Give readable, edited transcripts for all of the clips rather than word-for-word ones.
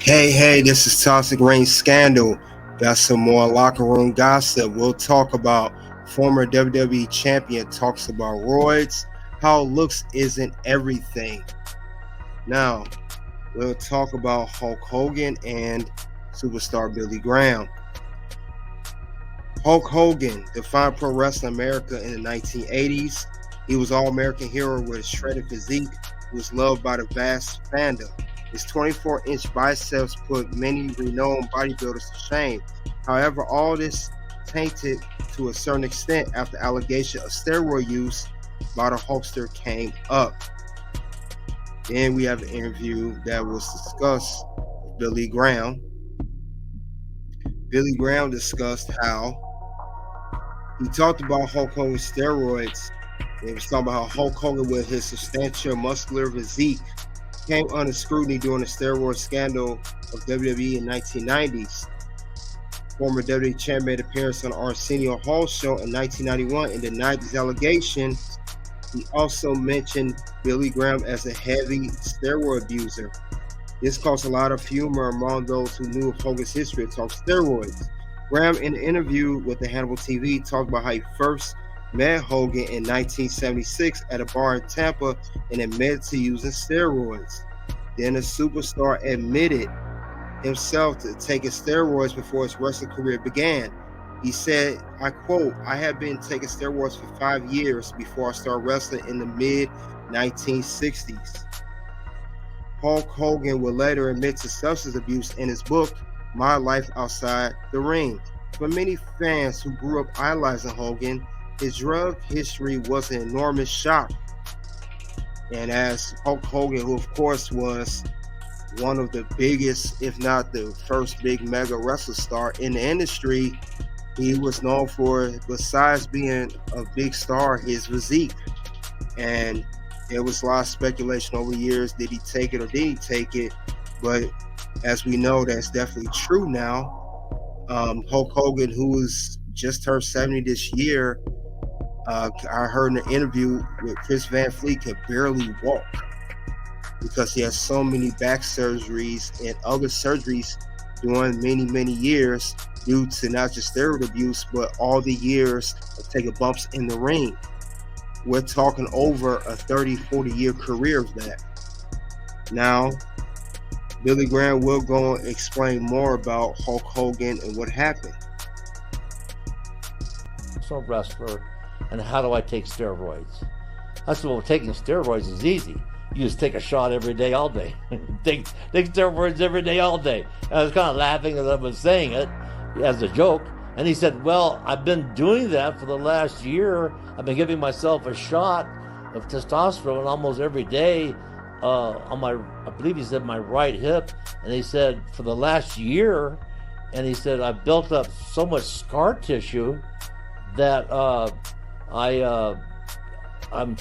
Hey, this is Toxic Rain Scandal. Got some more locker room gossip. We'll talk about former WWE Champion talks about roids, how looks isn't everything. Now, we'll talk about Hulk Hogan and superstar Billy Graham. Hulk Hogan defined pro wrestling America in the 1980s. He was All-American hero with a shredded physique who was loved by the vast fandom. His 24-inch biceps put many renowned bodybuilders to shame. However, all this tainted to a certain extent after allegation of steroid use by the Hulkster came up. Then we have an interview that was discussed with Billy Graham. Billy Graham discussed how he talked about Hulk Hogan's steroids. He was talking about how Hulk Hogan, with his substantial muscular physique, came under scrutiny during the steroid scandal of WWE in 1990s. Former WWE Champion made an appearance on Arsenio Hall show in 1991 and denied these allegations. He also mentioned Billy Graham as a heavy steroid abuser. This caused a lot of humor among those who knew of Hogan's history of talking steroids. Graham, in an interview with the Hannibal TV, talked about how he first met Hogan in 1976 at a bar in Tampa and admitted to using steroids. Then the superstar admitted himself to taking steroids before his wrestling career began. He said, I quote, "I have been taking steroids for 5 years before I started wrestling in the mid-1960s. Hulk Hogan would later admit to substance abuse in his book, My Life Outside the Ring. For many fans who grew up idolizing Hogan, his drug history was an enormous shock. And as Hulk Hogan, who of course was one of the biggest, if not the first big mega wrestler star in the industry, he was known for, besides being a big star, his physique. And there was a lot of speculation over years, did he take it or did he take it? But as we know, that's definitely true now. Hulk Hogan, who was just turned 70 this year, I heard in an interview with Chris Van Fleet, could barely walk because he has so many back surgeries and other surgeries during many years due to not just steroid abuse, but all the years of taking bumps in the ring. We're talking over a 30-40 year career of that. Now, Billy Graham will go and explain more about Hulk Hogan and what happened. So wrestler, and how do I take steroids? I said, well, taking steroids is easy. You just take a shot every day, all day. take steroids every day, all day. And I was kind of laughing as I was saying it as a joke. And he said, well, I've been doing that for the last year. I've been giving myself a shot of testosterone almost every day on my, I believe he said my right hip. And he said, for the last year, and he said, I built up so much scar tissue that I have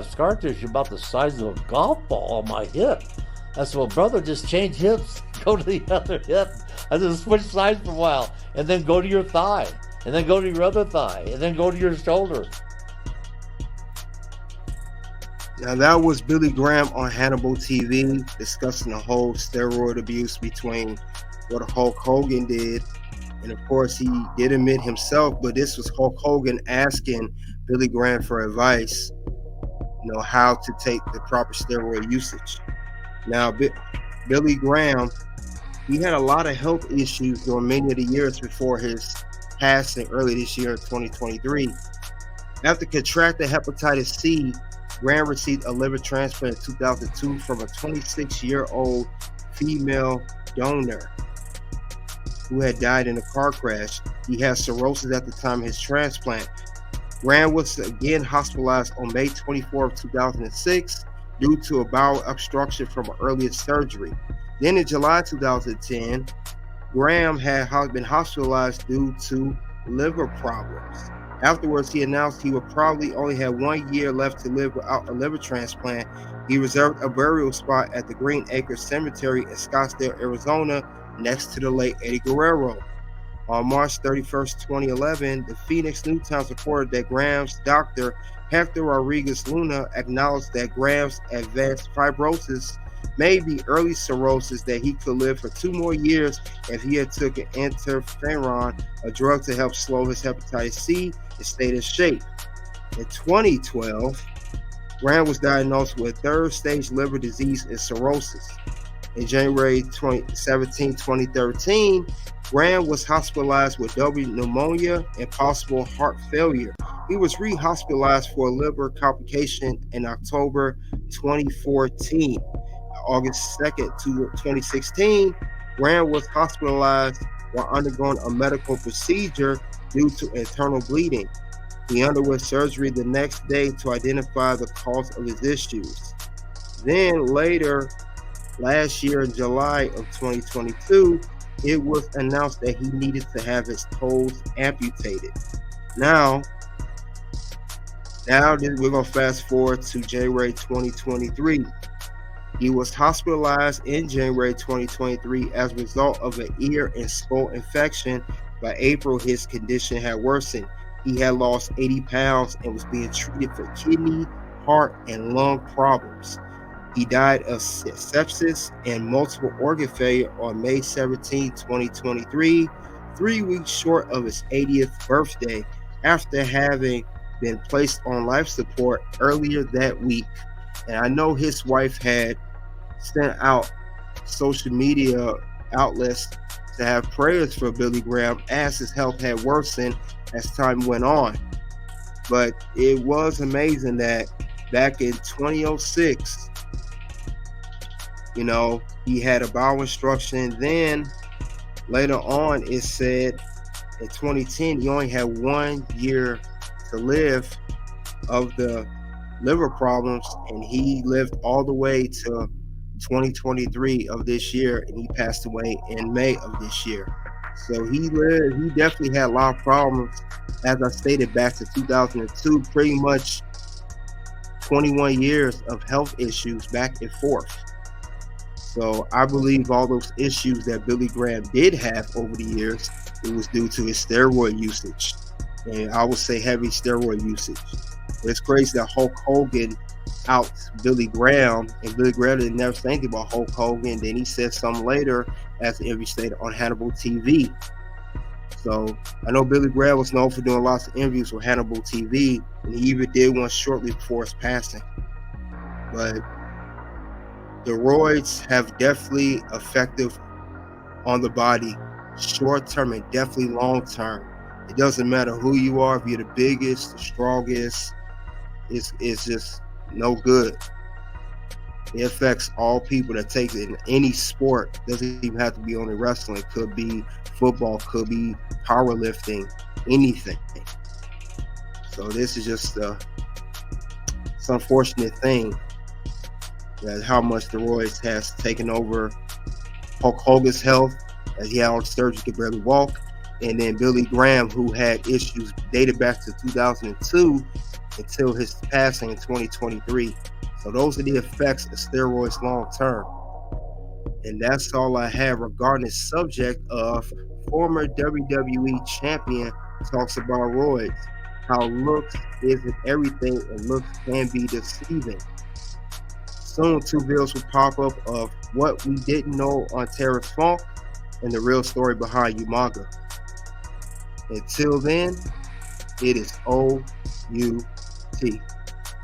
scar tissue about the size of a golf ball on my hip. I said, well, brother, just change hips, go to the other hip. I said, switch sides for a while, and then go to your thigh, and then go to your other thigh, and then go to your shoulder. Now that was Billy Graham on Hannibal TV discussing the whole steroid abuse between what Hulk Hogan did. And of course, he did admit himself, but this was Hulk Hogan asking Billy Graham for advice, how to take the proper steroid usage. Now, Billy Graham, he had a lot of health issues during many of the years before his passing early this year in 2023. After contracting hepatitis C, Graham received a liver transplant in 2002 from a 26-year-old female donor who had died in a car crash. He had cirrhosis at the time of his transplant. Graham was again hospitalized on May 24, 2006 due to a bowel obstruction from an earlier surgery. Then in July 2010, Graham had been hospitalized due to liver problems. Afterwards, he announced he would probably only have 1 year left to live without a liver transplant. He reserved a burial spot at the Green Acres Cemetery in Scottsdale, Arizona, next to the late Eddie Guerrero. On March 31st, 2011, the Phoenix News Times reported that Graham's doctor, Hector Rodriguez Luna, acknowledged that Graham's advanced fibrosis maybe early cirrhosis, that he could live for 2 more years if he had taken interferon, a drug to help slow his hepatitis C and stay in shape. In 2012, Graham was diagnosed with third-stage liver disease and cirrhosis. In January 2017, 2013, Graham was hospitalized with double pneumonia and possible heart failure. He was re-hospitalized for a liver complication in October 2014. August 2nd, 2016, Graham was hospitalized while undergoing a medical procedure due to internal bleeding. He underwent surgery the next day to identify the cause of his issues. Then later, last year in July of 2022, it was announced that he needed to have his toes amputated. Now we're going to fast forward to January 2023. He was hospitalized in January 2023 as a result of an ear and skull infection. By April, his condition had worsened. He had lost 80 pounds and was being treated for kidney, heart, and lung problems. He died of sepsis and multiple organ failure on May 17, 2023, 3 weeks short of his 80th birthday, after having been placed on life support earlier that week. And I know his wife had sent out social media outlets to have prayers for Billy Graham as his health had worsened as time went on. But it was amazing that back in 2006, he had a bowel instruction. Then later on, it said in 2010, he only had 1 year to live of the liver problems, and he lived all the way to 2023 of this year, and he passed away in May of this year. So he definitely had a lot of problems, as I stated, back to 2002, pretty much 21 years of health issues back and forth. So I believe all those issues that Billy Graham did have over the years, it was due to his steroid usage. And I would say heavy steroid usage. It's crazy that Hulk Hogan out Billy Graham, and Billy Graham didn't never say anything about Hulk Hogan. Then he said something later, as the interview stated, on Hannibal TV. So I know Billy Graham was known for doing lots of interviews with Hannibal TV, and he even did one shortly before his passing. But the roids have definitely effective on the body, short term and definitely long term. It doesn't matter who you are, if you're the biggest, the strongest, it's just no good. It affects all people that take it in any sport. It doesn't even have to be only wrestling. It could be football, could be powerlifting, anything. So this is just it's an unfortunate thing that how much the roids has taken over Hulk Hogan's health, as he had all the surgery, could barely walk. And then Billy Graham, who had issues dated back to 2002 until his passing in 2023. So those are the effects of steroids long term. And that's all I have regarding the subject of former WWE champion talks about roids. How looks isn't everything, and looks can be deceiving. Soon 2 videos will pop up of what we didn't know on Terrence Funk and the real story behind Umaga. Until then, it is OUT.